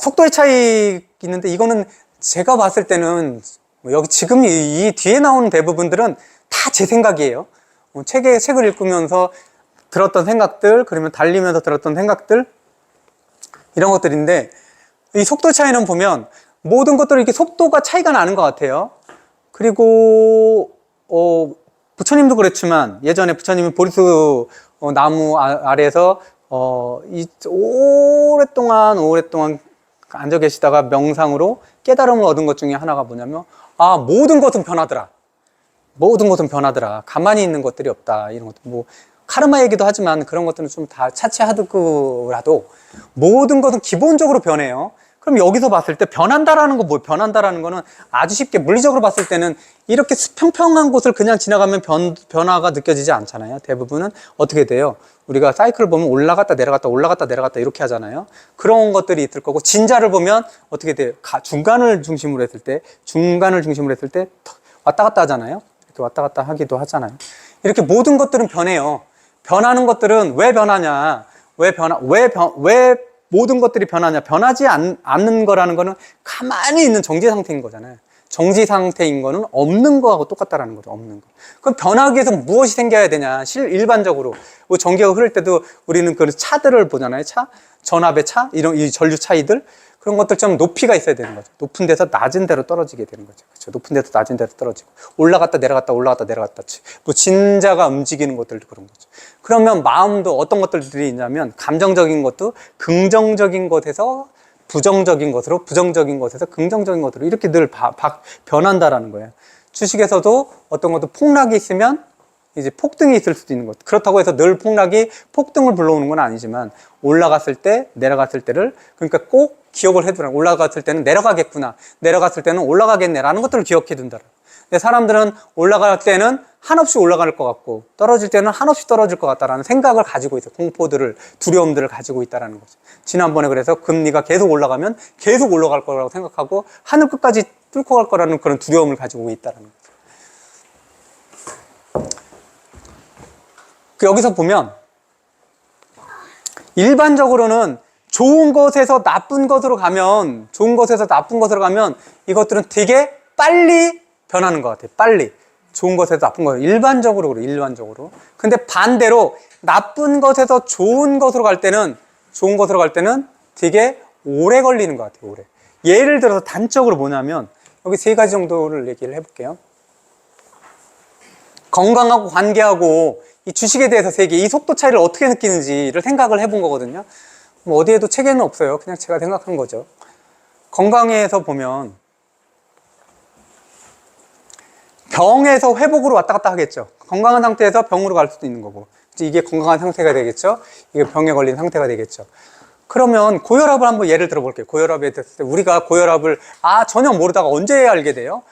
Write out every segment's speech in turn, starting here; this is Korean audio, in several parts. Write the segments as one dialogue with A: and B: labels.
A: 속도의 차이 있는데 이거는 제가 봤을 때는 여기 지금 이 뒤에 나오는 대부분들은 다 제 생각이에요. 책을 읽으면서 들었던 생각들, 그러면 달리면서 들었던 생각들, 이런 것들인데, 이 속도 차이는 보면 모든 것들이 이렇게 속도가 차이가 나는 것 같아요. 그리고 부처님도 그랬지만 예전에 부처님이 보리수 나무 아래에서 오랫동안 앉아 계시다가 명상으로 깨달음을 얻은 것 중에 하나가 뭐냐면, 모든 것은 변하더라. 모든 것은 변하더라. 가만히 있는 것들이 없다. 이런 것도 뭐 카르마 얘기도 하지만 그런 것들은 좀 다 차치하더라도 모든 것은 기본적으로 변해요. 그럼 여기서 봤을 때 변한다라는 거 변한다라는 거는 아주 쉽게 물리적으로 봤을 때는 이렇게 평평한 곳을 그냥 지나가면 변화가 느껴지지 않잖아요. 대부분은 어떻게 돼요? 우리가 사이클을 보면 올라갔다 내려갔다 이렇게 하잖아요. 그런 것들이 있을 거고, 진자를 보면 어떻게 돼요? 중간을 중심으로 했을 때 왔다 갔다 하잖아요. 이렇게 왔다 갔다 하기도 하잖아요. 이렇게 모든 것들은 변해요. 변하는 것들은 왜 변하냐? 왜 모든 것들이 변하냐? 변하지 않는 거라는 거는 가만히 있는 정지 상태인 거잖아요. 정지 상태인 거는 없는 거하고 똑같다라는 거죠. 없는 거. 그럼 변하기 위해서 무엇이 생겨야 되냐? 일반적으로 뭐 전기가 흐를 때도 우리는 그 차들을 보잖아요. 전압의 차, 이런 이 전류 차이들, 그런 것들처럼 높이가 있어야 되는 거죠. 높은 데서 낮은 데로 떨어지게 되는 거죠. 그렇죠? 높은 데서 낮은 데로 떨어지고 올라갔다 내려갔다 뭐 진자가 움직이는 것들도 그런 거죠. 그러면 마음도 어떤 것들이 있냐면, 감정적인 것도 긍정적인 것에서 부정적인 것으로, 부정적인 것에서 긍정적인 것으로 이렇게 늘 변한다라는 거예요. 주식에서도 어떤 것도 폭락이 있으면 이제 폭등이 있을 수도 있는 것. 그렇다고 해서 늘 폭등을 불러오는 건 아니지만, 올라갔을 때, 내려갔을 때를, 그러니까 꼭 기억을 해두라. 올라갔을 때는 내려가겠구나. 내려갔을 때는 올라가겠네라는 것들을 기억해 둔다. 근데 사람들은 올라갈 때는 한없이 올라갈 것 같고, 떨어질 때는 한없이 떨어질 것 같다라는 생각을 가지고 있어요. 두려움들을 가지고 있다라는 거죠. 지난번에 그래서 금리가 계속 올라가면 계속 올라갈 거라고 생각하고, 하늘 끝까지 뚫고 갈 거라는 그런 두려움을 가지고 있다라는 거죠. 여기서 보면 일반적으로는 좋은 것에서 나쁜 것으로 가면 이것들은 되게 빨리 변하는 것 같아요. 빨리. 좋은 것에서 나쁜 것. 일반적으로 그래, 일반적으로. 근데 반대로 나쁜 것에서 좋은 것으로 갈 때는 되게 오래 걸리는 것 같아요. 오래. 예를 들어서 단적으로 뭐냐면, 여기 3가지 정도를 얘기를 해볼게요. 건강하고 관계하고 이 주식에 대해서 이 속도 차이를 어떻게 느끼는지를 생각을 해본 거거든요. 뭐 어디에도 책에는 없어요. 그냥 제가 생각한 거죠. 건강에서 보면 병에서 회복으로 왔다 갔다 하겠죠. 건강한 상태에서 병으로 갈 수도 있는 거고, 이게 건강한 상태가 되겠죠. 이게 병에 걸린 상태가 되겠죠. 그러면 고혈압을 한번 예를 들어 볼게요. 고혈압에 됐을 때 우리가 고혈압을 전혀 모르다가 언제 알게 돼요?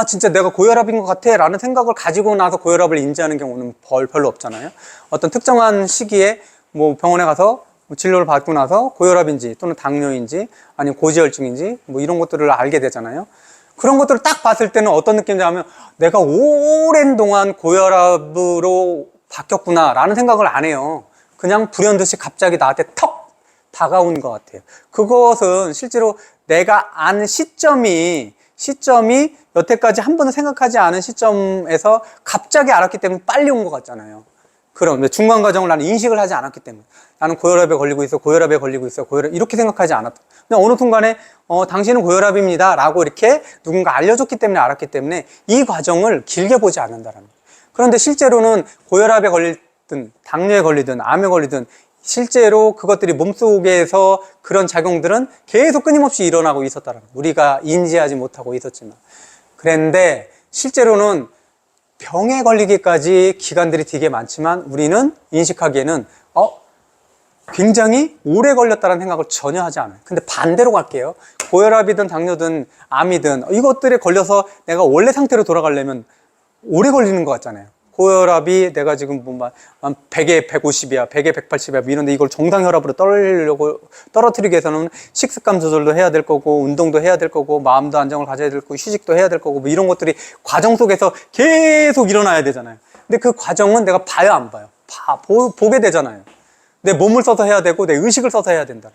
A: 진짜 내가 고혈압인 것 같아 라는 생각을 가지고 나서 고혈압을 인지하는 경우는 별로 없잖아요. 어떤 특정한 시기에 뭐 병원에 가서 진료를 받고 나서 고혈압인지 또는 당뇨인지 아니면 고지혈증인지 뭐 이런 것들을 알게 되잖아요. 그런 것들을 딱 봤을 때는 어떤 느낌인지 하면, 내가 오랜 동안 고혈압으로 바뀌었구나 라는 생각을 안 해요. 그냥 불현듯이 갑자기 나한테 턱 다가온 것 같아요. 그것은 실제로 내가 아는 시점이 여태까지 한 번도 생각하지 않은 시점에서 갑자기 알았기 때문에 빨리 온 것 같잖아요. 그럼 중간 과정을 나는 인식을 하지 않았기 때문에, 나는 고혈압에 걸리고 있어 이렇게 생각하지 않았다. 근데 어느 순간에 당신은 고혈압입니다 라고 이렇게 누군가 알려줬기 때문에 알았기 때문에 이 과정을 길게 보지 않는다라는 거예요. 그런데 실제로는 고혈압에 걸리든 당뇨에 걸리든 암에 걸리든 실제로 그것들이 몸속에서 그런 작용들은 계속 끊임없이 일어나고 있었다는 거예요. 우리가 인지하지 못하고 있었지만. 그런데 실제로는 병에 걸리기까지 기간들이 되게 많지만 우리는 인식하기에는 굉장히 오래 걸렸다는 생각을 전혀 하지 않아요. 근데 반대로 갈게요. 고혈압이든 당뇨든 암이든 이것들에 걸려서 내가 원래 상태로 돌아가려면 오래 걸리는 것 같잖아요. 고혈압이 내가 지금 100에 150이야, 100에 180이야 이런데 이걸 정상 혈압으로 떨어뜨리기 위해서는 식습관 조절도 해야 될 거고, 운동도 해야 될 거고, 마음도 안정을 가져야 될 거고, 휴식도 해야 될 거고, 뭐 이런 것들이 과정 속에서 계속 일어나야 되잖아요. 근데 그 과정은 내가 봐요, 안 봐요? 보게 되잖아요. 내 몸을 써서 해야 되고 내 의식을 써서 해야 된다.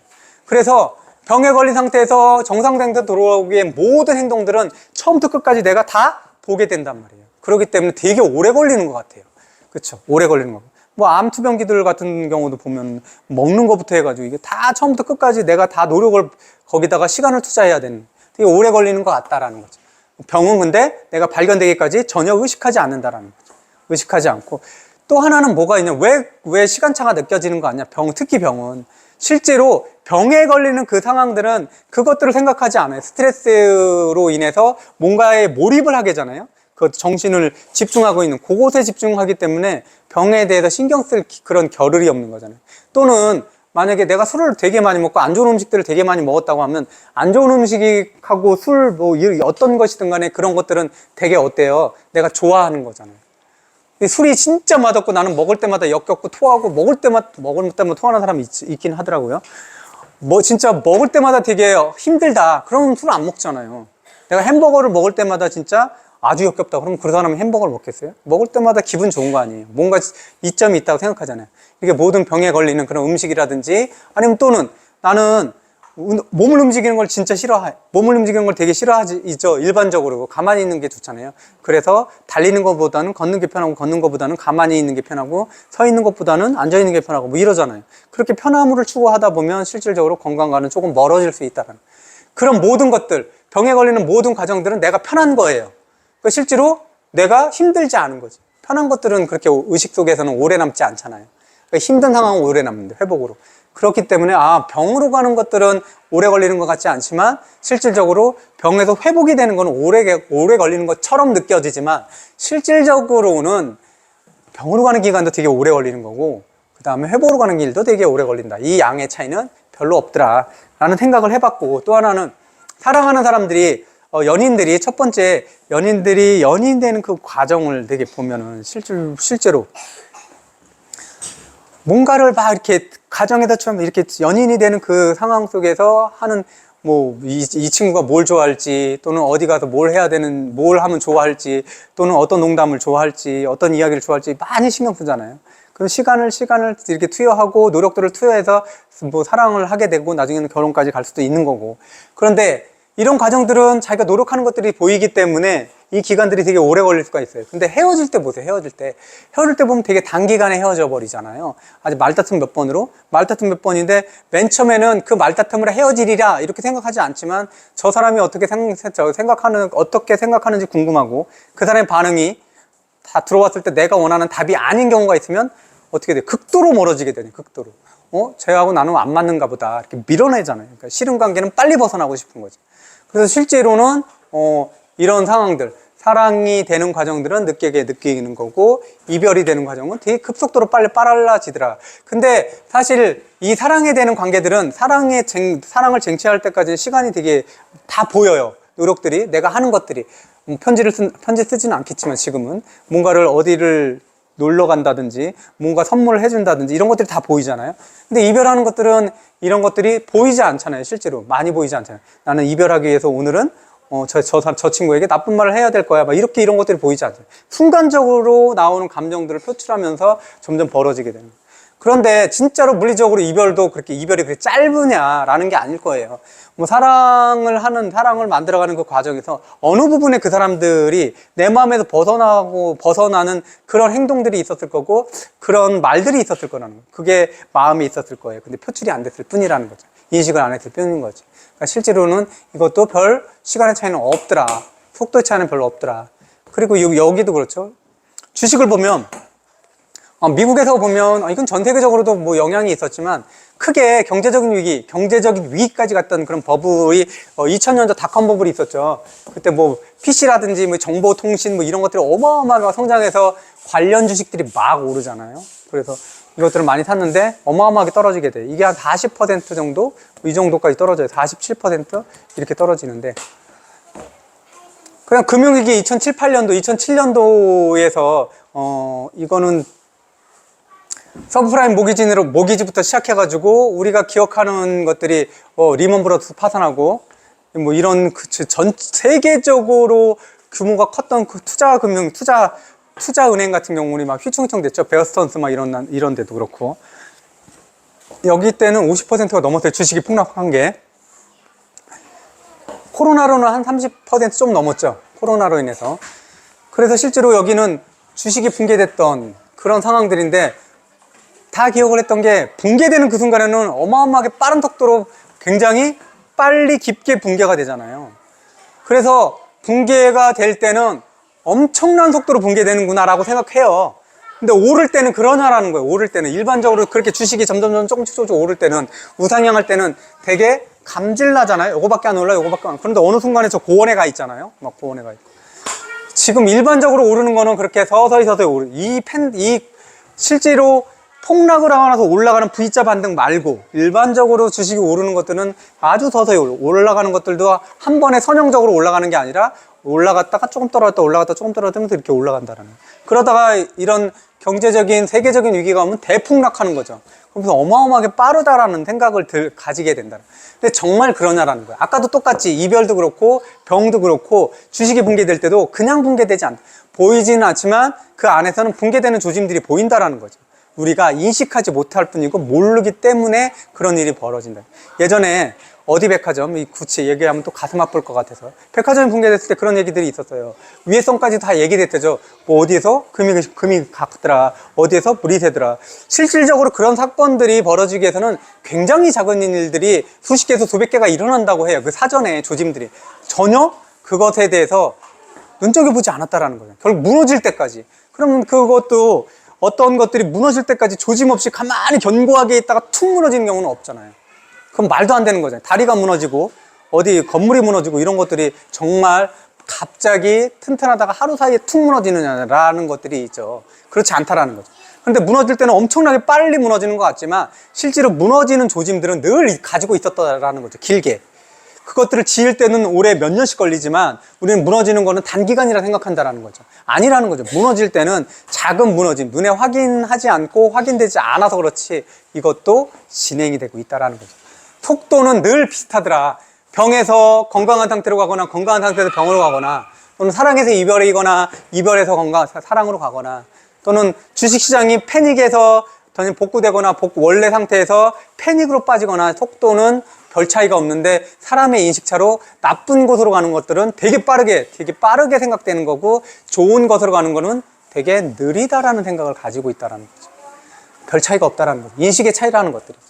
A: 그래서 병에 걸린 상태에서 정상 상태 돌아오기에 모든 행동들은 처음부터 끝까지 내가 다 보게 된단 말이에요. 그렇기 때문에 되게 오래 걸리는 것 같아요. 그렇죠? 오래 걸리는 거. 뭐 암투병기들 같은 경우도 보면 먹는 것부터 해가지고 이게 다 처음부터 끝까지 내가 다 노력을 거기다가 시간을 투자해야 되는 되게 오래 걸리는 것 같다라는 거죠. 병은 근데 내가 발견되기까지 전혀 의식하지 않는다라는 거죠. 의식하지 않고 또 하나는 뭐가 있냐? 왜 시간차가 느껴지는 거 아니야? 특히 병은 실제로 병에 걸리는 그 상황들은 그것들을 생각하지 않아요. 스트레스로 인해서 뭔가에 몰입을 하게 잖아요. 그 정신을 집중하고 있는 그곳에 집중하기 때문에 병에 대해서 신경 쓸 그런 겨를이 없는 거잖아요. 또는 만약에 내가 술을 되게 많이 먹고 안 좋은 음식들을 되게 많이 먹었다고 하면 안 좋은 음식하고 술 뭐 어떤 것이든 간에 그런 것들은 되게 어때요? 내가 좋아하는 거잖아요. 술이 진짜 맛없고 나는 먹을 때마다 역겹고 토하고 먹을 때마다 토하는 사람이 있긴 하더라고요. 뭐 진짜 먹을 때마다 되게 힘들다. 그러면 술 안 먹잖아요. 내가 햄버거를 먹을 때마다 진짜 아주 역겹다. 그럼 그 사람은 햄버거를 먹겠어요? 먹을 때마다 기분 좋은 거 아니에요? 뭔가 이점이 있다고 생각하잖아요. 이게 모든 병에 걸리는 그런 음식이라든지 아니면 또는 나는 몸을 움직이는 걸 진짜 싫어해. 몸을 움직이는 걸 되게 싫어하죠. 일반적으로. 가만히 있는 게 좋잖아요. 그래서 달리는 것보다는 걷는 게 편하고 걷는 것보다는 가만히 있는 게 편하고 서 있는 것보다는 앉아 있는 게 편하고 뭐 이러잖아요. 그렇게 편함을 추구하다 보면 실질적으로 건강과는 조금 멀어질 수 있다는 그런 모든 것들, 병에 걸리는 모든 과정들은 내가 편한 거예요. 그러니까 실제로 내가 힘들지 않은 거지. 편한 것들은 그렇게 의식 속에서는 오래 남지 않잖아요. 그러니까 힘든 상황은 오래 남는데 회복으로. 그렇기 때문에 병으로 가는 것들은 오래 걸리는 것 같지 않지만 실질적으로 병에서 회복이 되는 건 오래 걸리는 것처럼 느껴지지만 실질적으로는 병으로 가는 기간도 되게 오래 걸리는 거고 그 다음에 회복으로 가는 길도 되게 오래 걸린다. 이 양의 차이는 별로 없더라 라는 생각을 해봤고 또 하나는 사랑하는 사람들이 연인들이 첫 번째 연인들이 연인 되는 그 과정을 되게 보면은 실제로 뭔가를 막 이렇게 가정에다처럼 이렇게 연인이 되는 그 상황 속에서 하는 뭐 이 친구가 뭘 좋아할지 또는 어디 가서 뭘 하면 좋아할지 또는 어떤 농담을 좋아할지 어떤 이야기를 좋아할지 많이 신경 쓰잖아요. 그럼 시간을 이렇게 투여하고 노력들을 투여해서 뭐 사랑을 하게 되고 나중에는 결혼까지 갈 수도 있는 거고. 그런데 이런 과정들은 자기가 노력하는 것들이 보이기 때문에 이 기간들이 되게 오래 걸릴 수가 있어요. 근데 헤어질 때 보세요. 헤어질 때 보면 되게 단기간에 헤어져 버리잖아요. 아직 말다툼 몇 번인데 맨 처음에는 그 말다툼으로 헤어지리라 이렇게 생각하지 않지만 저 사람이 어떻게 생각하는지 궁금하고 그 사람의 반응이 다 들어왔을 때 내가 원하는 답이 아닌 경우가 있으면 어떻게 돼요? 극도로 멀어지게 되네. 극도로. 쟤하고 나는 안 맞는가 보다. 이렇게 밀어내잖아요. 그러니까 싫은 관계는 빨리 벗어나고 싶은 거죠. 그래서 실제로는 이런 상황들, 사랑이 되는 과정들은 느끼는 거고 이별이 되는 과정은 되게 급속도로 빨라지더라. 근데 사실 이 사랑이 되는 관계들은 사랑을 쟁취할 때까지 시간이 되게 다 보여요. 노력들이 내가 하는 것들이 편지 쓰지는 않겠지만 지금은 뭔가를 어디를 놀러 간다든지 뭔가 선물을 해준다든지 이런 것들이 다 보이잖아요. 근데 이별하는 것들은 이런 것들이 보이지 않잖아요. 실제로 많이 보이지 않잖아요. 나는 이별하기 위해서 오늘은 저 친구에게 나쁜 말을 해야 될 거야. 막 이런 것들이 보이지 않잖아요. 순간적으로 나오는 감정들을 표출하면서 점점 벌어지게 되는 거예요. 그런데 진짜로 물리적으로 이별이 그렇게 짧으냐라는 게 아닐 거예요. 뭐 사랑을 만들어가는 그 과정에서 어느 부분에 그 사람들이 내 마음에서 벗어나는 그런 행동들이 있었을 거고 그런 말들이 있었을 거라는 거예요. 그게 마음에 있었을 거예요. 근데 표출이 안 됐을 뿐이라는 거죠. 인식을 안 했을 뿐인 거죠. 그러니까 실제로는 이것도 별 시간의 차이는 없더라. 속도의 차이는 별로 없더라. 그리고 여기도 그렇죠. 주식을 보면 미국에서 보면 이건 전 세계적으로도 뭐 영향이 있었지만 크게 경제적인 위기까지 갔던 그런 버블이 2000년대 닷컴 버블이 있었죠. 그때 뭐 PC라든지 뭐 정보통신 뭐 이런 것들이 어마어마하게 성장해서 관련 주식들이 막 오르잖아요. 그래서 이것들을 많이 샀는데 어마어마하게 떨어지게 돼. 이게 한 40% 정도? 이 정도까지 떨어져요. 47% 이렇게 떨어지는데 그냥 금융위기 2007년도에서 이거는 서브프라임 모기지부터 시작해가지고 우리가 기억하는 것들이 리먼 브러더스 파산하고 뭐 이런 전 세계적으로 규모가 컸던 그 투자은행 같은 경우는 막 휘청휘청 됐죠. 베어스턴스 막 이런 데도 그렇고 여기 때는 50%가 넘었어요. 주식이 폭락한 게. 코로나로는 한 30% 좀 넘었죠. 코로나로 인해서. 그래서 실제로 여기는 주식이 붕괴됐던 그런 상황들인데, 다 기억을 했던 게 붕괴되는 그 순간에는 어마어마하게 빠른 속도로 굉장히 빨리 깊게 붕괴가 되잖아요. 그래서 붕괴가 될 때는 엄청난 속도로 붕괴되는구나 라고 생각해요. 근데 오를 때는 그러냐라는 거예요. 오를 때는 일반적으로 그렇게 주식이 점점 조금씩 오를 때는, 우상향할 때는 되게 감질나잖아요. 요거밖에 안 올라, 요거밖에 안. 그런데 어느 순간에 저 고원에 가 있잖아요. 막 고원에 가 있고. 지금 일반적으로 오르는 거는 그렇게 서서히 오르. 이 실제로 폭락을 하고 나서 올라가는 V자 반등 말고 일반적으로 주식이 오르는 것들은 아주 서서히 올라가는 것들도 한 번에 선형적으로 올라가는 게 아니라 올라갔다가 조금 떨어졌다 올라갔다 조금 떨어지면서 이렇게 올라간다는 거예요. 그러다가 이런 경제적인 세계적인 위기가 오면 대폭락하는 거죠. 그래서 어마어마하게 빠르다라는 생각을 가지게 된다. 근데 정말 그러냐라는 거예요. 아까도 똑같이 이별도 그렇고 병도 그렇고 주식이 붕괴될 때도 그냥 붕괴되지 않다. 보이지는 않지만 그 안에서는 붕괴되는 조짐들이 보인다라는 거죠. 우리가 인식하지 못할 뿐이고 모르기 때문에 그런 일이 벌어진다. 예전에 어디 백화점, 이 구치 얘기하면 또 가슴 아플 것 같아서 백화점이 붕괴됐을 때 그런 얘기들이 있었어요. 위에성까지 다 얘기됐대죠. 뭐 어디에서 금이 갔더라, 어디에서 불이 새더라. 실질적으로 그런 사건들이 벌어지기 위해서는 굉장히 작은 일들이 수십 개에서 수백 개가 일어난다고 해요. 그 사전에 조짐들이 전혀 그것에 대해서 눈여겨보지 않았다라는 거예요. 결국 무너질 때까지. 그러면 그것도 어떤 것들이 무너질 때까지 조짐없이 가만히 견고하게 있다가 툭 무너지는 경우는 없잖아요. 그럼 말도 안 되는 거잖아요. 다리가 무너지고 어디 건물이 무너지고 이런 것들이 정말 갑자기 튼튼하다가 하루 사이에 툭 무너지느냐라는 것들이 있죠. 그렇지 않다라는 거죠. 그런데 무너질 때는 엄청나게 빨리 무너지는 것 같지만 실제로 무너지는 조짐들은 늘 가지고 있었다라는 거죠. 길게. 그것들을 지을 때는 올해 몇 년씩 걸리지만 우리는 무너지는 거는 단기간이라 생각한다라는 거죠. 아니라는 거죠. 무너질 때는 작은 무너짐, 눈에 확인하지 않고 확인되지 않아서 그렇지 이것도 진행이 되고 있다라는 거죠. 속도는 늘 비슷하더라. 병에서 건강한 상태로 가거나 건강한 상태에서 병으로 가거나 또는 사랑에서 이별이거나 이별에서 사랑으로 가거나 또는 주식시장이 패닉에서 복구되거나 원래 상태에서 패닉으로 빠지거나 속도는 별 차이가 없는데 사람의 인식차로 나쁜 곳으로 가는 것들은 되게 빠르게 생각되는 거고 좋은 것으로 가는 거는 되게 느리다라는 생각을 가지고 있다라는 거죠. 별 차이가 없다라는 거죠. 인식의 차이라는 것들이죠.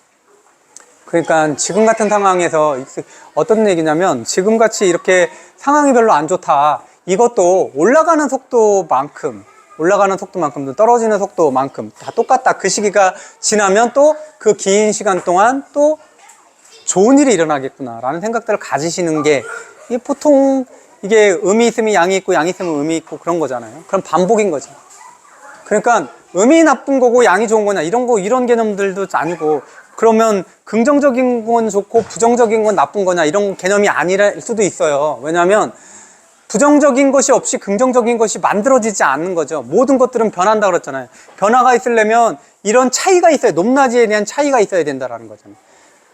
A: 그러니까 지금 같은 상황에서 어떤 얘기냐면 지금같이 이렇게 상황이 별로 안 좋다. 이것도 올라가는 속도만큼 떨어지는 속도만큼 다 똑같다. 그 시기가 지나면 또 그 긴 시간 동안 또 좋은 일이 일어나겠구나라는 생각들을 가지시는 게 보통 이게 음이 있으면 양이 있고 양이 있으면 음이 있고 그런 거잖아요. 그럼 반복인 거죠. 그러니까 음이 나쁜 거고 양이 좋은 거냐 이런 개념들도 아니고 그러면 긍정적인 건 좋고 부정적인 건 나쁜 거냐 이런 개념이 아닐 수도 있어요. 왜냐하면 부정적인 것이 없이 긍정적인 것이 만들어지지 않는 거죠. 모든 것들은 변한다 그랬잖아요. 변화가 있으려면 이런 차이가 있어야 높낮이에 대한 차이가 있어야 된다라는 거잖아요.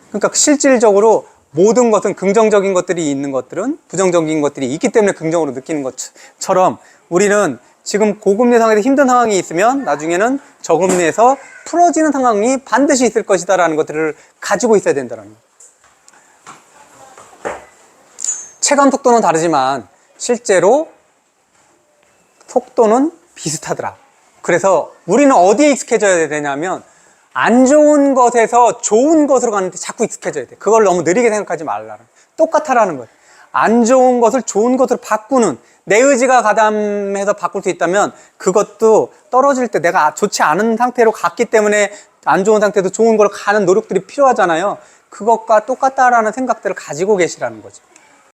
A: 그러니까 실질적으로 모든 것은 긍정적인 것들이 있는 것들은 부정적인 것들이 있기 때문에 긍정으로 느끼는 것처럼 우리는 지금 고금리 상황에서 힘든 상황이 있으면 나중에는 저금리에서 풀어지는 상황이 반드시 있을 것이다 라는 것들을 가지고 있어야 된다는 거예요. 체감 속도는 다르지만 실제로 속도는 비슷하더라. 그래서 우리는 어디에 익숙해져야 되냐면 안 좋은 것에서 좋은 것으로 가는데 자꾸 익숙해져야 돼. 그걸 너무 느리게 생각하지 말라는. 똑같아라는 거예요. 안 좋은 것을 좋은 것으로 바꾸는 내 의지가 가담해서 바꿀 수 있다면 그것도 떨어질 때 내가 좋지 않은 상태로 갔기 때문에 안 좋은 상태도 좋은 걸 가는 노력들이 필요하잖아요. 그것과 똑같다라는 생각들을 가지고 계시라는 거죠.